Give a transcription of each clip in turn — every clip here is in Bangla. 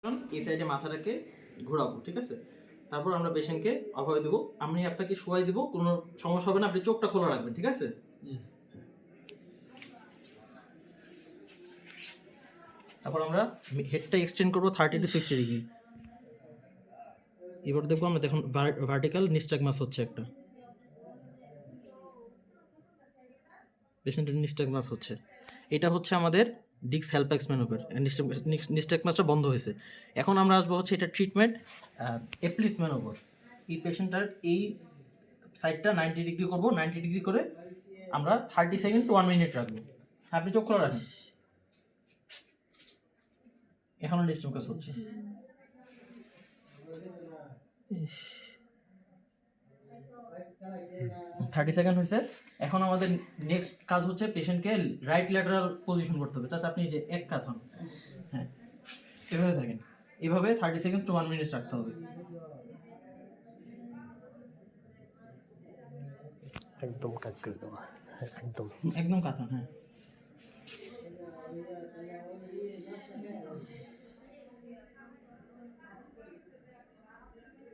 এই সাইডে মাথাটাকে ঘোরাবো, ঠিক আছে? তারপর আমরা পেশেন্টকে অভয় দেবো, আমি আপনাকে শোয়াই দিব, কোনো সমস্যা হবে না, আপনি চোখটা খোলা রাখবেন, ঠিক আছে? তারপর আমরা হেডটা এক্সটেন্ড করবো 30 to 60 ডিগ্রি। এবার দেখবো আমরা, দেখুন ভার্টিক্যাল নিস্ট্যাগমাস হচ্ছে একটা, পেশেন্টের নিস্ট্যাগমাস হচ্ছে, এটা হচ্ছে আমাদের ডিক্স হেলপ্যাক্স ম্যানুভার, নিস্ট্যাগমাসটা বন্ধ হয়েছে। এখন আমরা আসবো হচ্ছে এটা ট্রিটমেন্ট এপ্লিস ম্যানুভার। এই পেশেন্টটার এই সাইডটা 90 ডিগ্রি করবো, 90 ডিগ্রি করে আমরা 30 সেকেন্ড টু 1 মিনিট রাখবো। আপনি চোখ খোলা রাখেন, এখনো নিস্ট্যাগমাস হচ্ছে। 30 সেকেন্ড হয়েছে। এখন আমাদের নেক্সট কাজ হচ্ছে পেশেন্টকে রাইট ল্যাটারাল পজিশন করতে হবে। চাচা আপনি যে এক কাত হন, হ্যাঁ এভাবে থাকেন, এভাবে 30 সেকেন্ড টু 1 মিনিট রাখতে হবে। একদম কাজ করে দেওয়া, একদম একদম কাত হন, হ্যাঁ।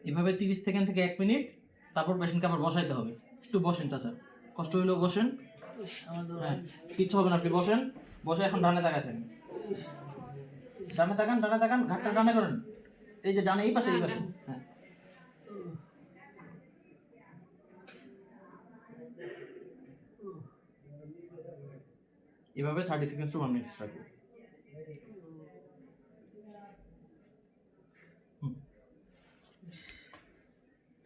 এভাবে 30 সেকেন্ড থেকে 1 মিনিট, তারপর পেশেন্টকে আবার বসাইতে হবে। একটু বসেন চাচা, কষ্ট হইলেও বসেন, হ্যাঁ কিচ্ছু হবে না, আপনি বসেন, বসে এখন ডানে তাকায় থাকেন, ডানে তাকান, ডানে তাকান, ঘাটটা ডানে করেন, এই যে ডানে, এই পাশে, এই পাশে, হ্যাঁ। এভাবে 30 সেকেন্ড টু 1 মিনিট রাখবো।